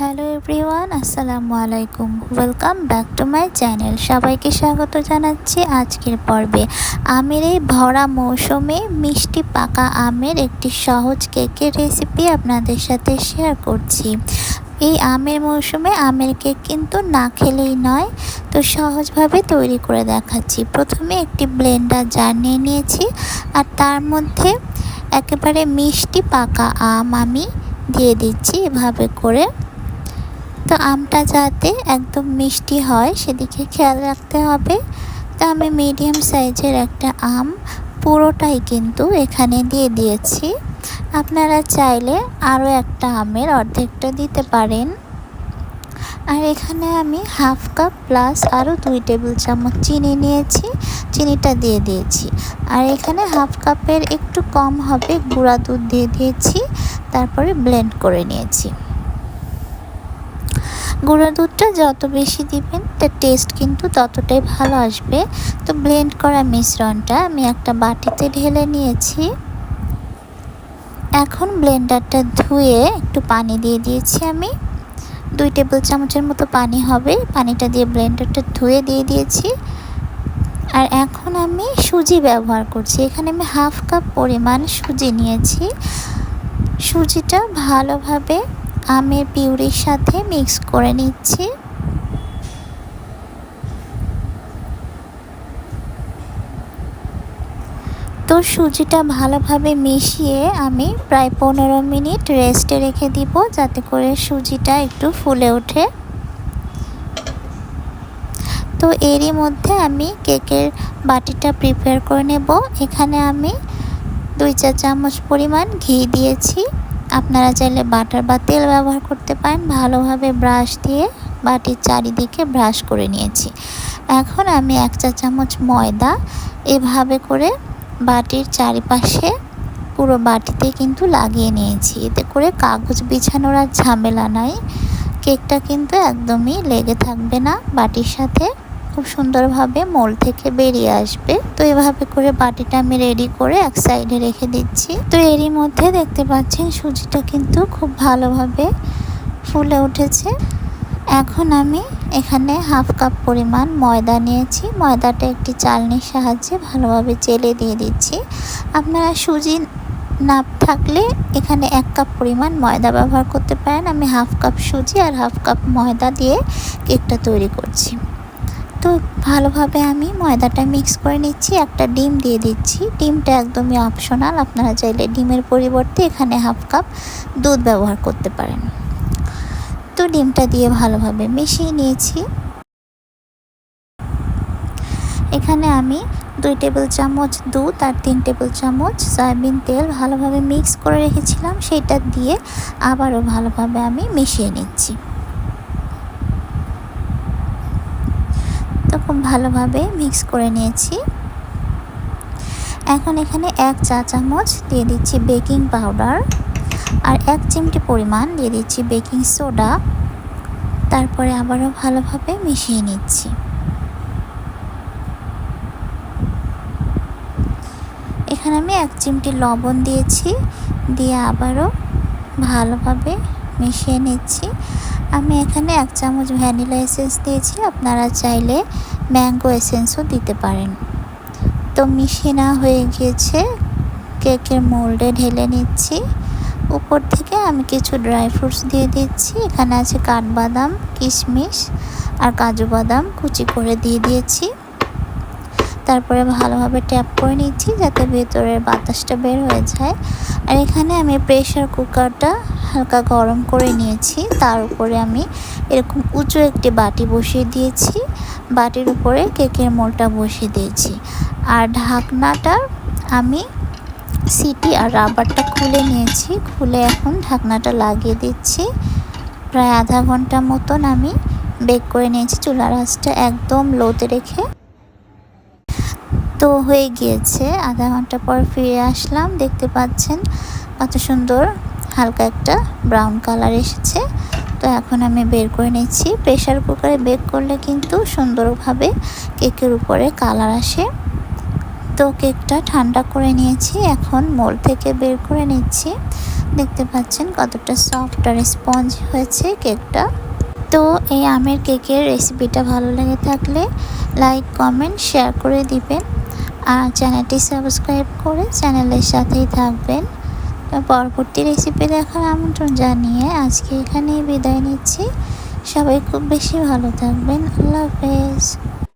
Hello everyone, আসসালামু আলাইকুম। Welcome back to my channel. সবাইকে স্বাগত জানাচ্ছি আজকের পর্বে। আমের এই ভরা মৌসুমে মিষ্টি পাকা আমের একটি সহজ কেকের রেসিপি আপনাদের সাথে শেয়ার করছি। এই আমের মৌসুমে আমের কেক কিন্তু না খেলেই নয়, তো সহজভাবে তৈরি করে দেখাচ্ছি। প্রথমে একটি ব্লেন্ডার জার নিয়ে নিয়েছি, আর তার মধ্যে একেবারে মিষ্টি পাকা আম আমি দিয়ে দিচ্ছি এভাবে করে। তো আমটা যাতে একদম মিষ্টি হয় সেদিকে খেয়াল রাখতে হবে। তো আমি মিডিয়াম সাইজের একটা আম পুরোটাই কিন্তু এখানে দিয়ে দিয়েছি। আপনারা চাইলে আরও একটা আমের অর্ধেকটা দিতে পারেন। আর এখানে আমি হাফ কাপ প্লাস আরও 2 টেবিল চামচ চিনি নিয়েছি, চিনিটা দিয়ে দিয়েছি। আর এখানে হাফ কাপের একটু কম হবে গুঁড়া দুধ দিয়ে দিয়েছি, তারপরে ব্লেন্ড করে নিয়েছি। গুঁড়া দুধটা যত বেশি দিবেন তার টেস্ট কিন্তু ততটাই ভালো আসবে। তো ব্লেন্ড করা মিশ্রণটা আমি একটা বাটিতে ঢেলে নিয়েছি। এখন ব্লেন্ডারটা ধুয়ে একটু পানি দিয়ে দিয়েছি আমি। 2 টেবিল চামচের মতো পানি হবে, পানিটা দিয়ে ব্লেন্ডারটা ধুয়ে দিয়ে দিয়েছি। আর এখন আমি সুজি ব্যবহার করছি। এখানে আমি হাফ কাপ পরিমাণ সুজি নিয়েছি। সুজিটা ভালোভাবে আমের পিউরির সাথে মিক্স করে নিচ্ছি। তো সুজিটা ভালোভাবে মিশিয়ে আমি প্রায় 15 মিনিট রেস্টে রেখে দিব, যাতে করে সুজিটা একটু ফুলে ওঠে। তো এরই মধ্যে আমি কেকের বাটিটা প্রিপেয়ার করে নেব। এখানে আমি 2 চা চামচ পরিমাণ ঘি দিয়েছি। আপনারা চাইলে বাটার বা তেল ব্যবহার করতে পারেন। ভালোভাবে ব্রাশ দিয়ে বাটির চারিদিকে ব্রাশ করে নিয়েছি। এখন আমি 1 চা চামচ ময়দা এভাবে করে বাটির চারিপাশে পুরো বাটিতে কিন্তু লাগিয়ে নিয়েছি। এতে করে কাগজ বিছানোর আর ঝামেলা নাই। কেকটা কিন্তু একদমই লেগে থাকবে না বাটির সাথে, খুব সুন্দরভাবে মোল্ড থেকে বেরিয়ে আসবে। তো এভাবে করে বাটিটা আমি রেডি করে এক সাইডে রেখে দিচ্ছি। তো এরই মধ্যে দেখতে পাচ্ছেন সুজিটা কিন্তু খুব ভালোভাবে ফুলে উঠেছে। এখন আমি এখানে হাফ কাপ পরিমাণ ময়দা নিয়েছি। ময়দাটা একটি চালনির সাহায্যে ভালোভাবে চেলে দিয়ে দিচ্ছি। আপনারা সুজি না থাকলে এখানে 1 কাপ পরিমাণ ময়দা ব্যবহার করতে পারেন। আমি হাফ কাপ সুজি আর হাফ কাপ ময়দা দিয়ে কেকটা তৈরি করছি। তো ভালোভাবে আমি ময়দাটা মিক্স করে নিচ্ছি। একটা ডিম দিয়ে দিচ্ছি। ডিমটা একদমই অপশনাল, আপনারা চাইলে ডিমের পরিবর্তে এখানে হাফ কাপ দুধ ব্যবহার করতে পারেন। তো ডিমটা দিয়ে ভালোভাবে মিশিয়ে নিয়েছি। এখানে আমি 2 টেবিল চামচ দুধ আর 3 টেবিল চামচ সয়াবিন তেল ভালোভাবে মিক্স করে রেখেছিলাম, সেটা দিয়ে আবারও ভালোভাবে আমি মিশিয়ে নিচ্ছি। তো খুব ভালোভাবে মিক্স করে নিয়েছি। এখন এখানে 1 চা চামচ দিয়ে দিচ্ছি বেকিং পাউডার, আর 1 চিমটি পরিমাণ দিয়ে দিচ্ছি বেকিং সোডা। তারপরে আবারও ভালোভাবে মিশিয়ে নিচ্ছি। এখানে আমি 1 চিমটি লবণ দিয়েছি, দিয়ে আবারও ভালোভাবে মিশিয়ে নিচ্ছি। আমি এখানে 1 চামচ ভ্যানিলা এসেন্স দিয়েছি, আপনারা চাইলে ম্যাঙ্গো এসেন্সও দিতে পারেন। তো মিশিয়ে না হয়ে গিয়েছে, কেকের মোল্ডে ঢেলে নিচ্ছি। উপর থেকে আমি কিছু ড্রাই ফ্রুটস দিয়ে দিচ্ছি। এখানে আছে কাঠবাদাম, কিশমিশ আর কাজু বাদাম কুচি করে দিয়ে দিয়েছি। তারপরে ভালোভাবে ট্যাপ করে নিচ্ছি যাতে ভেতরের বাতাসটা বের হয়ে যায়। আর এখানে আমি প্রেসার কুকারটা হালকা গরম করে নিয়েছি। তার উপরে আমি এরকম উঁচু একটি বাটি বসিয়ে দিয়েছি। বাটির উপরে কেকের মোল্ডটা বসিয়ে দিয়েছি। আর ঢাকনাটা আমি সিটি আর রাবারটা খুলে নিয়েছি। খুলে এখন ঢাকনাটা লাগিয়ে দিচ্ছি। প্রায় আধা ঘন্টা মতন আমি বেক করে নিয়েছি, চুলার আঁচটা একদম লোতে রেখে। তো হয়ে গিয়েছে, আধা ঘন্টা পর ফিরে আসলাম। দেখতে পাচ্ছেন কত সুন্দর হালকা একটা ব্রাউন কালার এসেছে। তো এখন আমি বের করে নিচ্ছি। প্রেসার কুকারে বেক করলে কিন্তু সুন্দরভাবে কেকের উপরে কালার আসে। তো কেকটা ঠান্ডা করে নিয়েছি, এখন মোল্ড থেকে বের করে নিচ্ছি। দেখতে পাচ্ছেন কতটা সফট আর স্পঞ্জ হয়েছে কেকটা। তো এই আমের কেকের রেসিপিটা ভালো লেগে থাকলে লাইক, কমেন্ট, শেয়ার করে দিবেন। আর চ্যানেলটি সাবস্ক্রাইব করে চ্যানেলের সাথেই থাকবেন। পরবর্তী রেসিপি দেখার আমন্ত্রণ জানিয়ে আজকে এখানেই বিদায় নিচ্ছি। সবাই খুব বেশি ভালো থাকবেন। আল্লাহ হাফেজ।